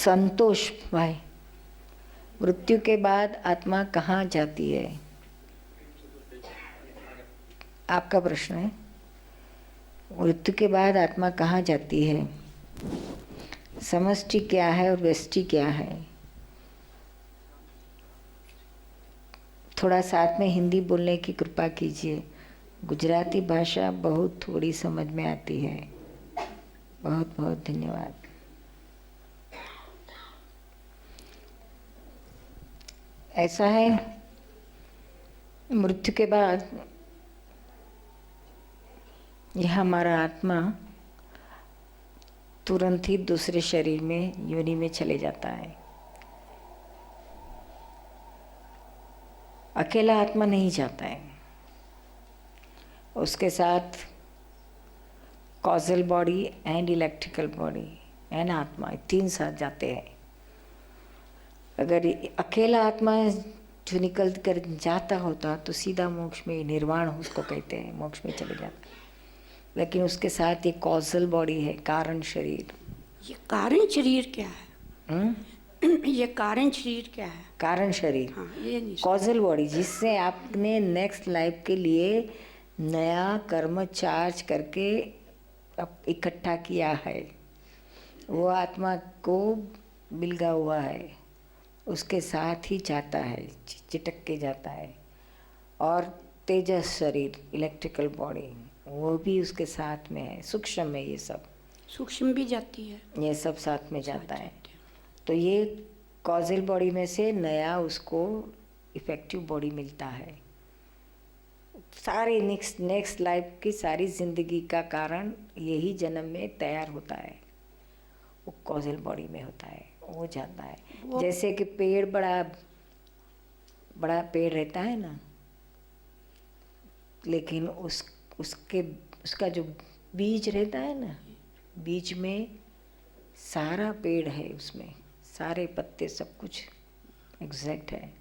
संतोष भाई, मृत्यु के बाद आत्मा कहाँ जाती है? आपका प्रश्न है। मृत्यु के बाद आत्मा कहाँ जाती है? समष्टि क्या है और व्यष्टि क्या है? थोड़ा साथ में हिंदी बोलने की कृपा कीजिए। गुजराती भाषा बहुत थोड़ी समझ में आती है। बहुत बहुत धन्यवाद। ऐसा है, मृत्यु के बाद यह हमारा आत्मा तुरंत ही दूसरे शरीर में, योनि में चले जाता है। अकेला आत्मा नहीं जाता है, उसके साथ causal body and electrical body and आत्मा, तीन साथ जाते हैं। अगर अकेला आत्मा जो निकल कर जाता होता तो सीधा मोक्ष में, निर्वाण उसको कहते हैं, मोक्ष में चले जाता। लेकिन उसके साथ ये कॉजल बॉडी है, कारण शरीर। ये कारण शरीर क्या है? ये कारण शरीर क्या है? कारण शरीर, हाँ, ये नहीं कॉजल बॉडी, जिससे आपने नेक्स्ट लाइफ के लिए नया कर्म चार्ज करके इकट्ठा किया है, वो आत्मा को बिलगा हुआ है, उसके साथ ही जाता है, चिटक के जाता है। और तेजस शरीर, इलेक्ट्रिकल बॉडी, वो भी उसके साथ में है। सूक्ष्म में ये सब, सूक्ष्म भी जाती है, ये सब साथ में जाता है। तो ये कॉजल बॉडी में से नया उसको इफेक्टिव बॉडी मिलता है। सारी नेक्स्ट लाइफ की सारी जिंदगी का कारण यही जन्म में तैयार होता है, वो कॉजल बॉडी में होता है, वो जाता है। जैसे कि पेड़, बड़ा बड़ा पेड़ रहता है ना, लेकिन उसका जो बीज रहता है ना, बीज में सारा पेड़ है, उसमें सारे पत्ते सब कुछ एग्जैक्ट है।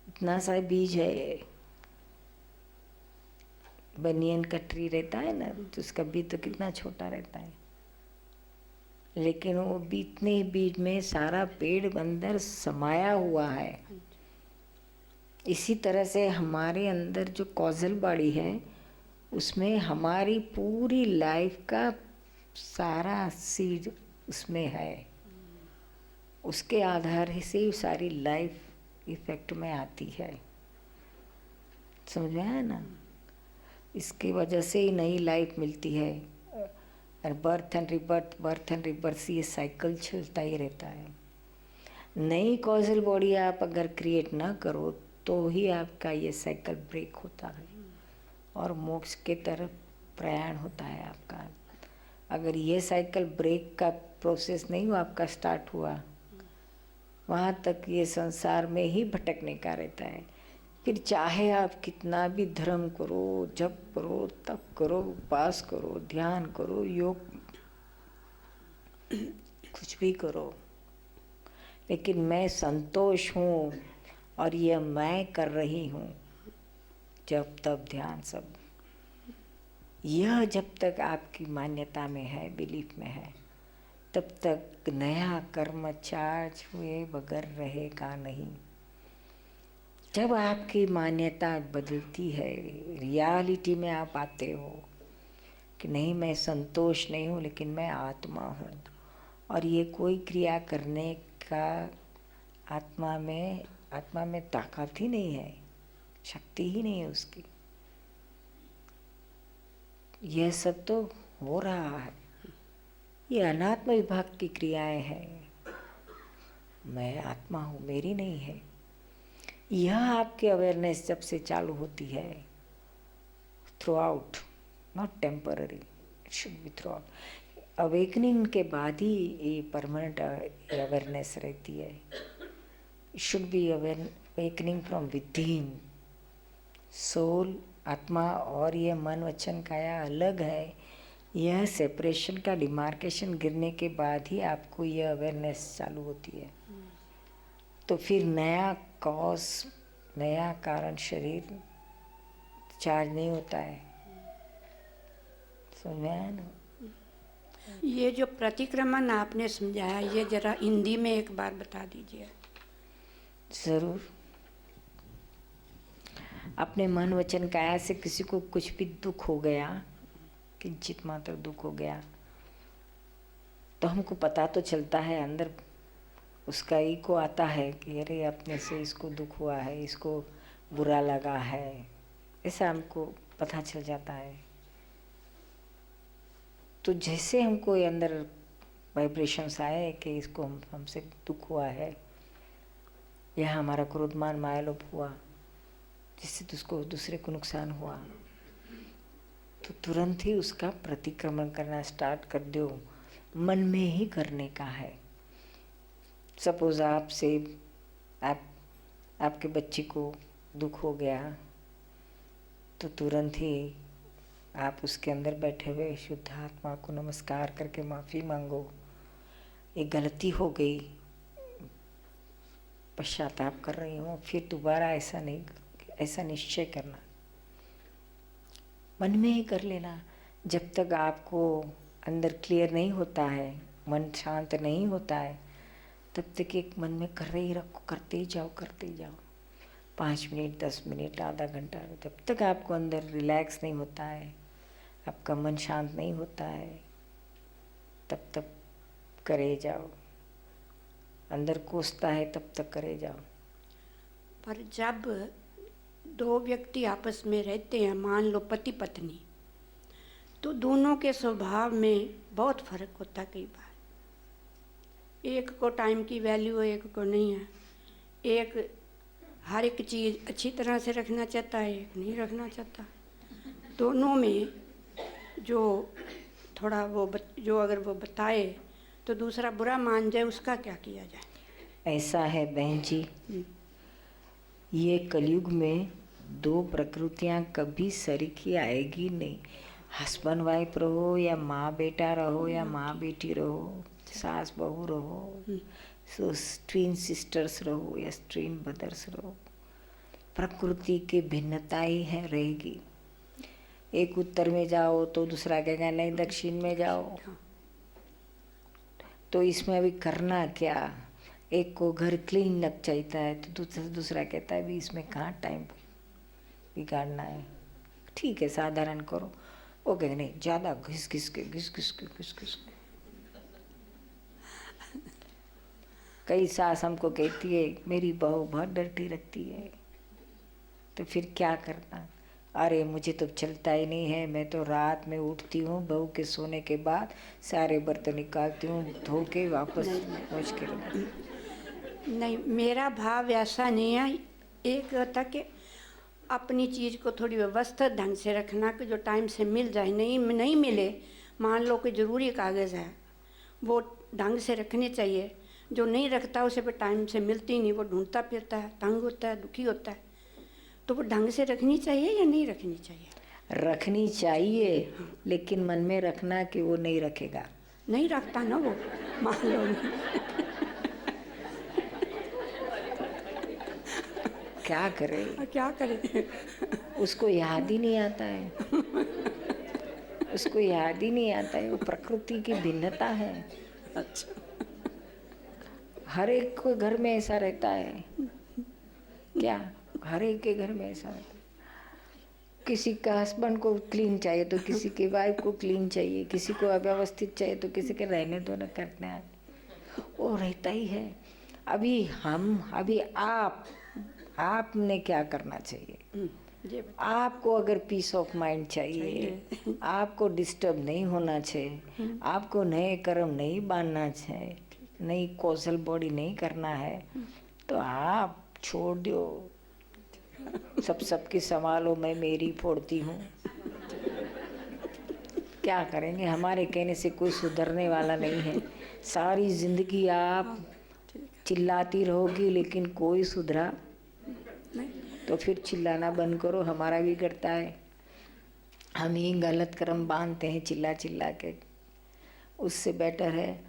इतना सारा बीज है। बनियन का ट्री रहता है ना, तो उसका बीज तो कितना छोटा रहता है, लेकिन वो इतने बीज में सारा पेड़ अंदर समाया हुआ है। इसी तरह से हमारे अंदर जो कॉजल बॉडी है, उसमें हमारी पूरी लाइफ का सारा सीड उसमें है। उसके आधार से सारी लाइफ इफेक्ट में आती है। समझ में आया ना? इसकी वजह से ही नई लाइफ मिलती है। और बर्थ एंड रिबर्थ, ये साइकिल चलता ही रहता है। नई कॉजल बॉडी आप अगर क्रिएट ना करो तो ही आपका ये साइकिल ब्रेक होता है और मोक्ष के तरफ प्रयाण होता है आपका। अगर ये साइकिल ब्रेक का प्रोसेस नहीं हुआ, आपका स्टार्ट हुआ, वहाँ तक ये संसार में ही भटकने का रहता है। फिर चाहे आप कितना भी धर्म करो, जप करो, तप करो, उपास करो, ध्यान करो, योग, कुछ भी करो, लेकिन मैं संतोष हूँ और ये मैं कर रही हूँ, जब तब ध्यान सब, यह जब तक आपकी मान्यता में है, बिलीफ में है, तब तक नया कर्म चार्ज हुए बगैर रहेगा नहीं। जब आपकी मान्यता बदलती है, रियलिटी में आप आते हो कि नहीं, मैं संतोष नहीं हूँ, लेकिन मैं आत्मा हूँ, और ये कोई क्रिया करने का आत्मा में ताकत ही नहीं है, शक्ति ही नहीं है उसकी। यह सब तो हो रहा है, ये अनात्म विभाग की क्रियाएं हैं। मैं आत्मा हूँ, मेरी नहीं है। यह आपकी अवेयरनेस जब से चालू होती है, throughout, not temporary, it should be throughout. Awakening के बाद ही ये परमानेंट अवेयरनेस रहती है। It should be awakening from within. Soul, आत्मा और ये मन वचन काया अलग है। यह सेपरेशन का डिमार्केशन गिरने के बाद ही आपको यह अवेयरनेस चालू होती है। तो फिर नया कॉज, नया कारण शरीर चार्ज नहीं होता है। समझ में आया ना? ये जो प्रतिक्रमण आपने समझाया, ये जरा हिंदी में एक बार बता दीजिए। जरूर। अपने मन वचन काया से किसी को कुछ भी दुख हो गया, किंचित मात्र दुख हो गया, तो हमको पता तो चलता है, अंदर उसका ईगो आता है कि अरे अपने से इसको दुख हुआ है, इसको बुरा लगा है, ऐसा हमको पता चल जाता है। तो जैसे हमको ये अंदर वाइब्रेशंस आए कि इसको हमसे दुख हुआ है, यह हमारा क्रोधमान मायालोभ हुआ, जिससे उसको दूसरे को नुकसान हुआ, तो तुरंत ही उसका प्रतिक्रमण करना स्टार्ट कर दो। मन में ही करने का है। सपोज आपके बच्चे को दुख हो गया, तो तुरंत ही आप उसके अंदर बैठे हुए शुद्ध आत्मा को नमस्कार करके माफ़ी मांगो, ये गलती हो गई, पश्चाताप कर रही हूँ, फिर दोबारा ऐसा निश्चय करना, मन में ही कर लेना। जब तक आपको अंदर क्लियर नहीं होता है, मन शांत नहीं होता है, तब तक एक मन में कर रही रखो, करते ही जाओ 5 मिनट 10 मिनट आधा घंटा, जब तक आपको अंदर रिलैक्स नहीं होता है, आपका मन शांत नहीं होता है, तब तक करे जाओ। अंदर कोसता है तब तक करे जाओ। पर जब दो व्यक्ति आपस में रहते हैं, मान लो पति पत्नी, तो दोनों के स्वभाव में बहुत फर्क होता है। कई बार एक को टाइम की वैल्यू है, एक को नहीं है। एक हर एक चीज़ अच्छी तरह से रखना चाहता है, एक नहीं रखना चाहता। दोनों में जो थोड़ा जो अगर वो बताए तो दूसरा बुरा मान जाए, उसका क्या किया जाए? ऐसा है बहन जी, ये कलयुग में दो प्रकृतियां कभी सरीखी आएगी नहीं। हस्बैंड वाइफ रहो या माँ बेटा रहो या माँ बेटी रहो, सास बहू रहो, ट्विन सिस्टर्स रहो या ट्विन ब्रदर्स रहो, प्रकृति की भिन्नता ही है रहेगी। एक उत्तर में जाओ तो दूसरा कहेगा नहीं दक्षिण में जाओ। तो इसमें अभी करना क्या? एक को घर क्लीन लग चाहता है तो दूसरा कहता है भी इसमें कहाँ टाइम बिगाड़ना है, ठीक है साधारण करो। वो कहेगा नहीं ज़्यादा घिस घिस के। कई सास हमको कहती है मेरी बहू बहुत डरती रखती है, तो फिर क्या करना? अरे मुझे तो चलता ही नहीं है, मैं तो रात में उठती हूँ, बहू के सोने के बाद सारे बर्तन निकालती हूँ, धो के वापस पहुँच के रखती। नहीं, मेरा भाव ऐसा नहीं है। एक होता कि अपनी चीज़ को थोड़ी व्यवस्थित ढंग से रखना कि जो टाइम से मिल जाए, नहीं मिले, मान लो कोई ज़रूरी कागज़ है, वो ढंग से रखने चाहिए। जो नहीं रखता उसे पर टाइम से मिलती नहीं, वो ढूंढता फिरता है, तंग होता है, दुखी होता है। तो वो ढंग से रखनी चाहिए या नहीं रखनी चाहिए? रखनी चाहिए, लेकिन मन में रखना कि वो नहीं रखेगा। नहीं रखता ना वो, मान लो क्या करे? क्या करे? उसको याद ही नहीं आता है, उसको याद ही नहीं आता है। वो प्रकृति की भिन्नता है। अच्छा, हर एक को घर में ऐसा रहता है क्या? हर एक के घर में ऐसा रहता है। किसी का हस्बैंड को क्लीन चाहिए तो किसी की वाइफ को क्लीन चाहिए, किसी को अव्यवस्थित चाहिए तो किसी के रहने दो न करने आए, वो रहता ही है। अभी आपने क्या करना चाहिए? आपको अगर पीस ऑफ माइंड चाहिए, आपको डिस्टर्ब नहीं होना चाहिए, आपको नए कर्म नहीं बांधना चाहिए, नई कौशल बॉडी नहीं करना है, तो आप छोड़ दो, सबकी संभालो, मैं मेरी फोड़ती हूँ। क्या करेंगे? हमारे कहने से कोई सुधरने वाला नहीं है। सारी जिंदगी आप चिल्लाती रहोगी लेकिन कोई सुधरा नहीं। तो फिर चिल्लाना बंद करो। हमारा भी करता है, हम ही गलत कर्म बांधते हैं चिल्ला चिल्ला के। उससे बेटर है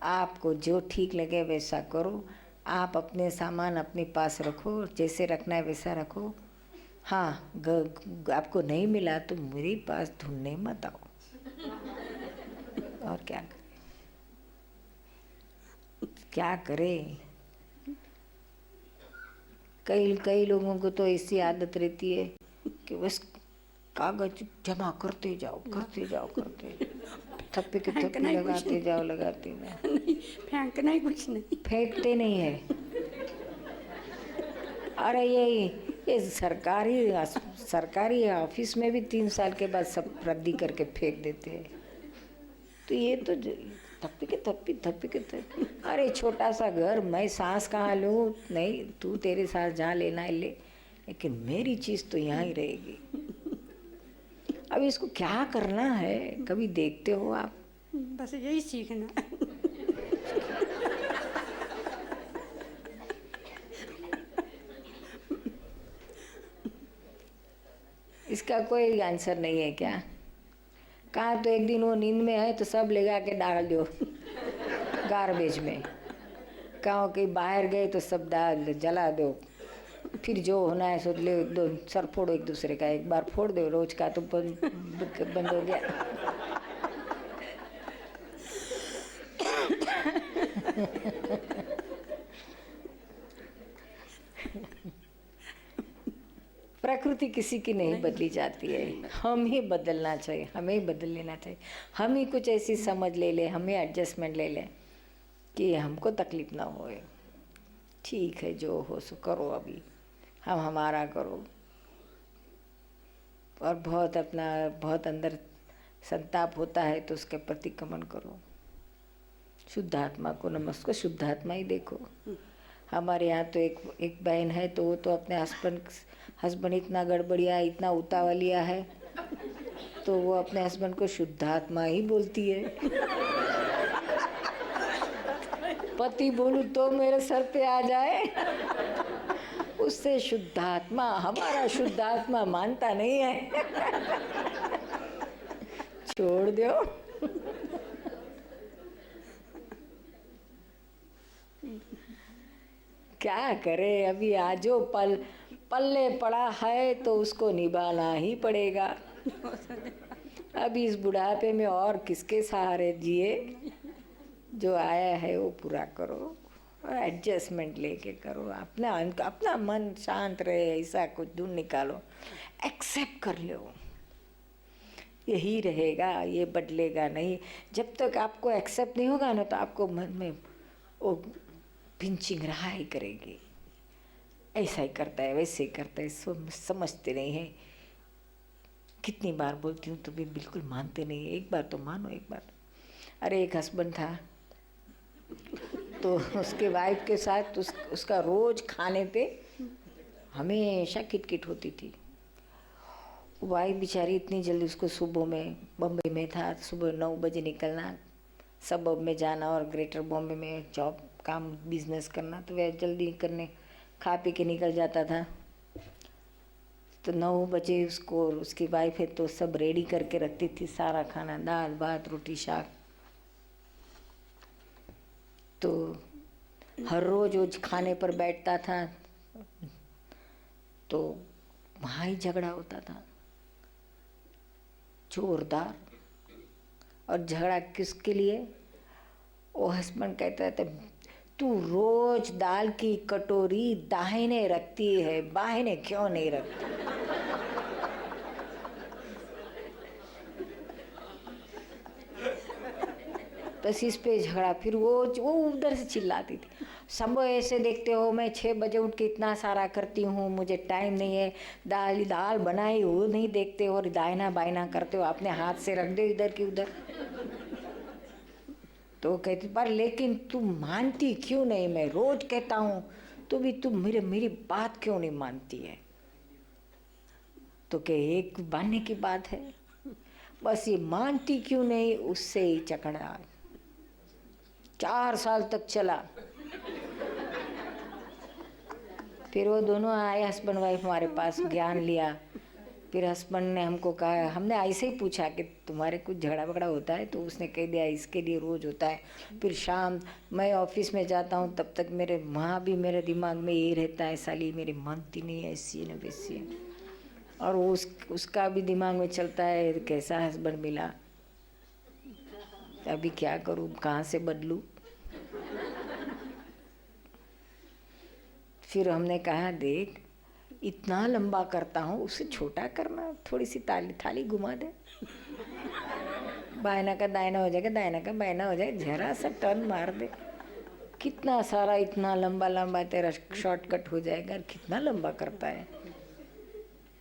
आपको जो ठीक लगे वैसा करो। आप अपने सामान अपने पास रखो, जैसे रखना है वैसा रखो। हाँ, आपको नहीं मिला तो मेरे पास ढूंढने मत आओ। और क्या करे, क्या करे। कई कई लोगों को तो ऐसी आदत रहती है कि बस कागज जमा करते जाओ करते जाओ करते जाओ, थप्पे के फेंकना थप्पे ही कुछ लगाते नहीं। जाओ लगाते जाओ, नहीं, फेंकना ही कुछ नहीं। फेंकते नहीं है। अरे ये सरकारी ऑफिस में भी 3 साल के बाद सब रद्दी करके फेंक देते हैं। तो ये तो थप्पी के थप्पी थप्पी के थप्पी। अरे छोटा सा घर, मैं सांस कहाँ लूँ? नहीं, तू तेरे सांस जहाँ लेना है ले, लेकिन मेरी चीज़ तो यहाँ ही रहेगी। अब इसको क्या करना है, कभी देखते हो आप? बस यही सीखना। इसका कोई आंसर नहीं है क्या? कहा तो एक दिन वो नींद में है तो सब लेगा के डाल दो गार्बेज में। कहो कि बाहर गए तो सब डाल जला दो, फिर जो होना है सो ले दो, सर फोड़ो एक दूसरे का, एक बार फोड़ दो, रोज का तो बंद हो गया। प्रकृति किसी की नहीं बदली जाती है, हम ही बदलना चाहिए, हमें ही बदल लेना चाहिए। हम ही कुछ ऐसी समझ ले ले, हमें एडजस्टमेंट ले लें कि हमको तकलीफ ना होए। ठीक है, जो हो सो करो, अभी हम हमारा करो, और बहुत अंदर संताप होता है तो उसके प्रतिक्रमण करो। शुद्ध आत्मा को नमस्कार, शुद्ध आत्मा ही देखो। हमारे यहाँ तो एक बहन है, तो वो तो अपने हस्बैंड इतना गड़बड़िया, इतना उतावलिया है, तो वो अपने हस्बैंड को शुद्ध आत्मा ही बोलती है। पति बोलूं तो मेरे सर पे आ जाए, उससे शुद्ध आत्मा, हमारा शुद्ध आत्मा मानता नहीं है। छोड़ दो। क्या करे, अभी आजो पल्ले पड़ा है तो उसको निभाना ही पड़ेगा। अभी इस बुढ़ापे में और किसके सहारे जिए? जो आया है वो पूरा करो, एडजस्टमेंट लेके करो, अपना मन शांत रहे, ऐसा कुछ ढूंढ निकालो, एक्सेप्ट कर लो, यही रहेगा, ये बदलेगा नहीं। जब तक आपको एक्सेप्ट नहीं होगा ना, तो आपको मन में वो पिंचिंग रहा ही करेगी, ऐसा ही करता है, वैसे ही करता है, समझते नहीं है। कितनी बार बोलती हूँ तो भी बिल्कुल मानते नहीं है। एक बार तो मानो, एक बार। अरे एक हस्बैंड था, तो उसके वाइफ के साथ उसका रोज खाने पे हमेशा किटकिट होती थी। वाइफ बेचारी इतनी जल्दी, उसको सुबह में, बम्बई में था, सुबह 9 बजे निकलना, सबब में जाना और ग्रेटर बॉम्बे में जॉब काम बिजनेस करना, तो वह जल्दी करने खा पी के निकल जाता था। तो 9 बजे उसको, उसकी वाइफ है तो सब रेडी करके रखती थी, सारा खाना, दाल भात रोटी शाक। तो हर रोज वो खाने पर बैठता था तो वहाँ ही झगड़ा होता था, जोरदार। और झगड़ा किसके लिए? वो हस्बैंड कहता था, तू रोज दाल की कटोरी दाहिने रखती है, बाहिने क्यों नहीं रखती? बस इस पे झगड़ा। फिर वो उधर से चिल्लाती थी, सब ऐसे देखते हो, मैं 6 बजे उठ के इतना सारा करती हूँ, मुझे टाइम नहीं है, दाल बनाई वो नहीं देखते हो, और दाहिना बाइना करते हो, अपने हाथ से रख दो इधर की उधर। तो कहती, पर लेकिन तू मानती क्यों नहीं? मैं रोज कहता हूँ तो भी तू मेरी बात क्यों नहीं मानती है? तो कहे एक मानने की बात है, बस ये मानती क्यों नहीं, उससे ही चकड़ा। 4 साल तक चला। फिर वो दोनों आए, हस्बैंड वाइफ हमारे पास, ज्ञान लिया। फिर हस्बैंड ने हमको कहा, हमने ऐसे ही पूछा कि तुम्हारे कुछ झगड़ा वगड़ा होता है? तो उसने कह दिया इसके लिए रोज होता है। फिर शाम मैं ऑफिस में जाता हूँ, तब तक वहाँ भी मेरे दिमाग में यही रहता है, साली मेरी मानती नहीं, ऐसी है ना वैसी है। और उसका भी दिमाग में चलता है कैसा हस्बैंड मिला। अभी क्या करूं, कहाँ से बदलूं। फिर हमने कहा देख, इतना लंबा करता हूँ, उसे छोटा करना, थोड़ी सी ताली थाली घुमा दे, बायना का दायना हो जाएगा, दायना का बायना हो जाएगा, जरा सा टर्न मार दे, कितना सारा इतना लंबा लंबा तेरा शॉर्टकट हो जाएगा। कितना लंबा करता है,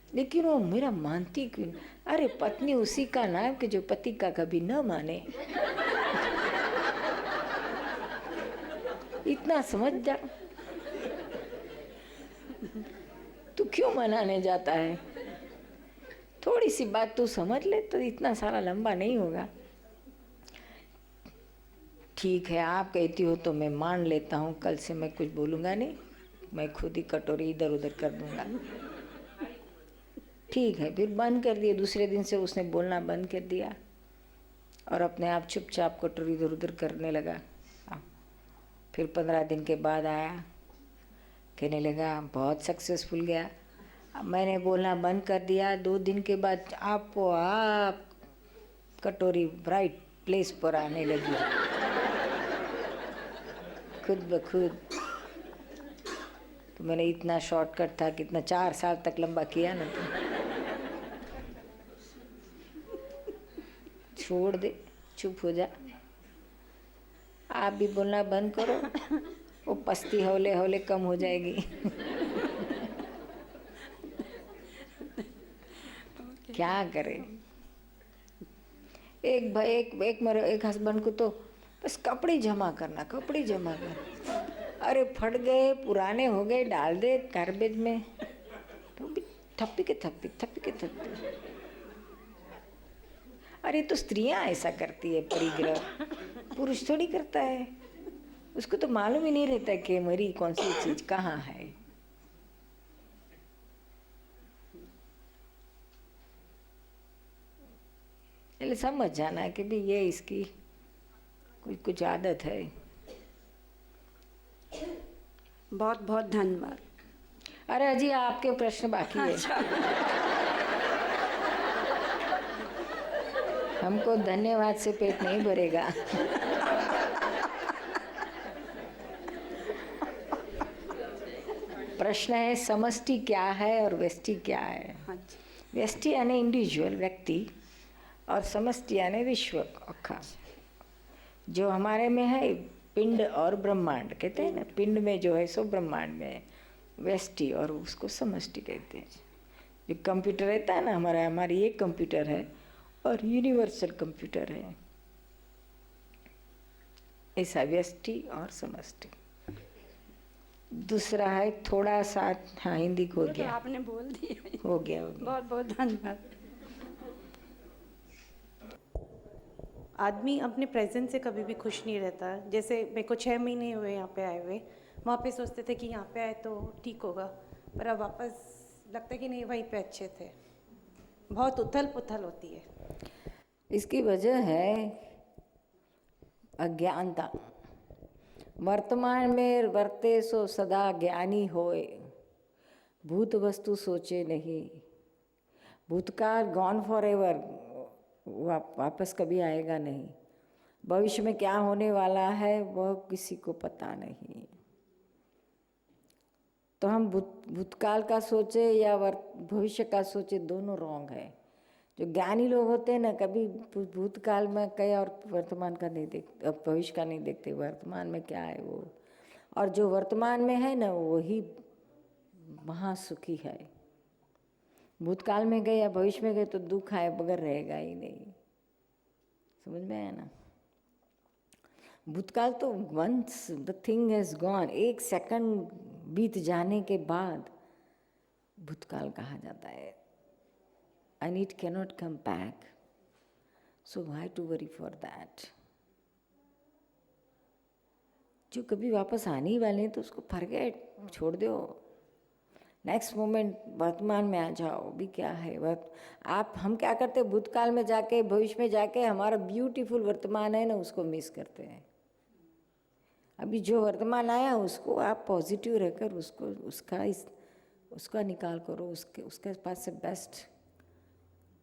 लेकिन वो मेरा मानती क्यों नहीं? अरे पत्नी उसी का नाम कि जो पति का कभी न माने। इतना समझ जा, तू क्यों मनाने जाता है? थोड़ी सी बात तू समझ ले तो इतना सारा लंबा नहीं होगा। ठीक है, आप कहती हो तो मैं मान लेता हूँ, कल से मैं कुछ बोलूँगा नहीं, मैं खुद ही कटोरी इधर उधर कर दूंगा। ठीक है, फिर बंद कर दिया। दूसरे दिन से उसने बोलना बंद कर दिया और अपने आप चुपचाप कटोरी इधर उधर करने लगा। फिर 15 दिन के बाद आया, कहने लगा बहुत सक्सेसफुल गया। अब मैंने बोलना बंद कर दिया। 2 दिन के बाद आप कटोरी राइट प्लेस पर आने लगी खुद ब खुद। तो मैंने इतना शॉर्टकट था, कितना 4 साल तक लंबा किया ना, तो छोड़ दे, चुप हो जा। आप भी बोलना बंद करो, वो पस्ती हौले हौले कम हो जाएगी। क्या करे। एक हस्बैंड को तो बस कपड़े जमा करना, कपड़े जमा करना। अरे फट गए, पुराने हो गए, डाल दे गार्बेज में। तो भी थप्पी के थप्पी, थप्पी के थप्पी। अरे तो स्त्रियां ऐसा करती है, परिग्रह, पुरुष थोड़ी करता है। उसको तो मालूम ही नहीं रहता कि मेरी कौन सी चीज कहाँ है। इसलिए समझ जाना कि भी ये इसकी कुछ आदत है। बहुत बहुत धन्यवाद। अरे अजी आपके प्रश्न बाकी है। हमको धन्यवाद से पेट नहीं भरेगा। प्रश्न है समष्टि क्या है और व्यष्टि क्या है। हाँ जी। व्यष्टि यानी इंडिविजुअल, व्यक्ति, और समष्टि यानी विश्व अखा। जो हमारे में है पिंड और ब्रह्मांड कहते हैं ना, पिंड में जो है सो ब्रह्मांड में है, व्यष्टि, और उसको समष्टि कहते हैं। जो कंप्यूटर रहता है ना हमारी एक कंप्यूटर है और यूनिवर्सल कंप्यूटर है, ऐसा व्यष्टि और समष्टि। दूसरा है थोड़ा सा, हाँ हिंदी को हो तो गया, आपने बोल दिया। हो गया। बहुत बहुत धन्यवाद। आदमी अपने प्रेजेंट से कभी भी खुश नहीं रहता। जैसे मेरे को 6 महीने हुए यहाँ पे आए हुए, वहाँ पे सोचते थे कि यहाँ पे आए तो ठीक होगा, पर अब वापस लगता है कि नहीं, वहीं पे अच्छे थे। बहुत उथल पुथल होती है। इसकी वजह है अज्ञानता। वर्तमान में वर्ते सो सदा ज्ञानी होए, भूत वस्तु सोचे नहीं। भूतकाल गॉन फॉर एवर, वापस कभी आएगा नहीं। भविष्य में क्या होने वाला है वह किसी को पता नहीं। तो हम भूतकाल का सोचे या भविष्य का सोचे, दोनों रॉन्ग है। जो ज्ञानी लोग होते हैं ना, कभी भूतकाल में कहीं और वर्तमान का नहीं देखते, भविष्य का नहीं देखते, वर्तमान में क्या है वो। और जो वर्तमान में है ना, वही महासुखी है। भूतकाल में गए या भविष्य में गए तो दुख आए बगैर रहेगा ही नहीं। समझ में आया ना। भूतकाल तो once the thing has gone, 1 second बीत जाने के बाद भूतकाल कहा जाता है, and it cannot come back. So why to worry for that? जो कभी वापस आने ही वाले हैं तो उसको फॉरगेट, छोड़ दो। नेक्स्ट मोमेंट वर्तमान में आ जाओ। भी क्या है हम क्या करते हैं, भूतकाल में जाके भविष्य में जाके हमारा ब्यूटीफुल वर्तमान है ना, उसको मिस करते हैं। अभी जो वर्तमान आया उसको आप पॉजिटिव रहकर उसका निकाल करो, उसके पास से बेस्ट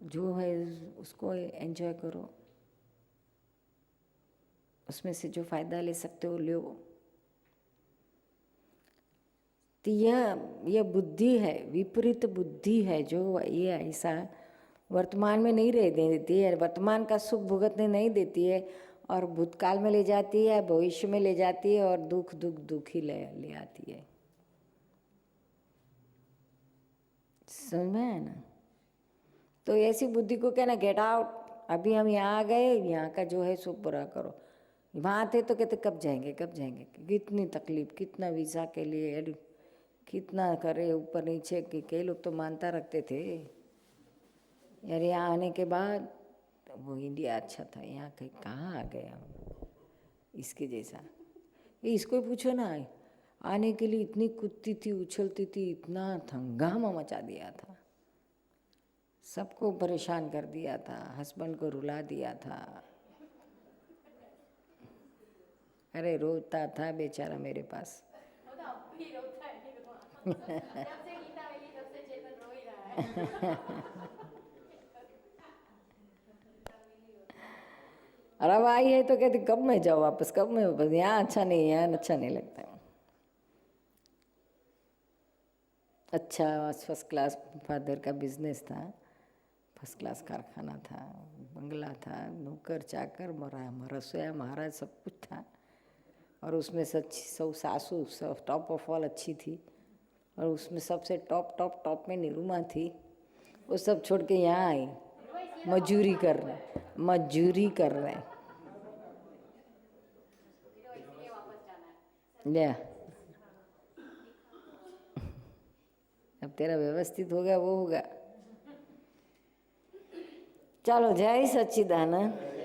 जो है उसको एंजॉय करो। उसमें से जो फायदा ले सकते हो लो। तो यह बुद्धि है, विपरीत बुद्धि है जो ये ऐसा वर्तमान में नहीं रह देती है, वर्तमान का सुख भुगतने नहीं देती है और भूतकाल में ले जाती है, भविष्य में ले जाती है और दुख ही ले आती है। समझ में है ना? तो ऐसी बुद्धि को कहना गेट आउट, अभी हम यहाँ आ गए, यहाँ का जो है सो पूरा करो। वहाँ थे तो कहते कब जाएंगे कब जाएंगे, कितनी तकलीफ, कितना वीज़ा के लिए कितना करे ऊपर नीचे कि कई लोग तो मानता रखते थे यार, यहाँ आने के बाद वो इंडिया अच्छा था, यहाँ कहीं कहाँ आ गए हम इसके जैसा। इसको ही पूछो ना, आने के लिए इतनी कूदती थी, उछलती थी, इतना हंगामा मचा दिया था, सबको परेशान कर दिया था, हस्बैंड को रुला दिया था। अरे रोता था बेचारा मेरे पास। और अब आई है तो कहती कब मैं जाऊँ वापस, कब मैं वापस, यहाँ अच्छा नहीं है, यहाँ अच्छा नहीं लगता। अच्छा फर्स्ट क्लास फादर का बिजनेस था, फर्स्ट क्लास कारखाना था, बंगला था, नौकर चाकर, रसोया महाराज सब कुछ था। और उसमें सब सासू सब टॉप ऑफ ऑल अच्छी थी, और उसमें सबसे टॉप में निरुमा थी। वो सब छोड़ के यहाँ आई मजूरी कर रहे लिया। अब तेरा व्यवस्थित हो गया वो होगा। चलो जय सच्चिदानंद।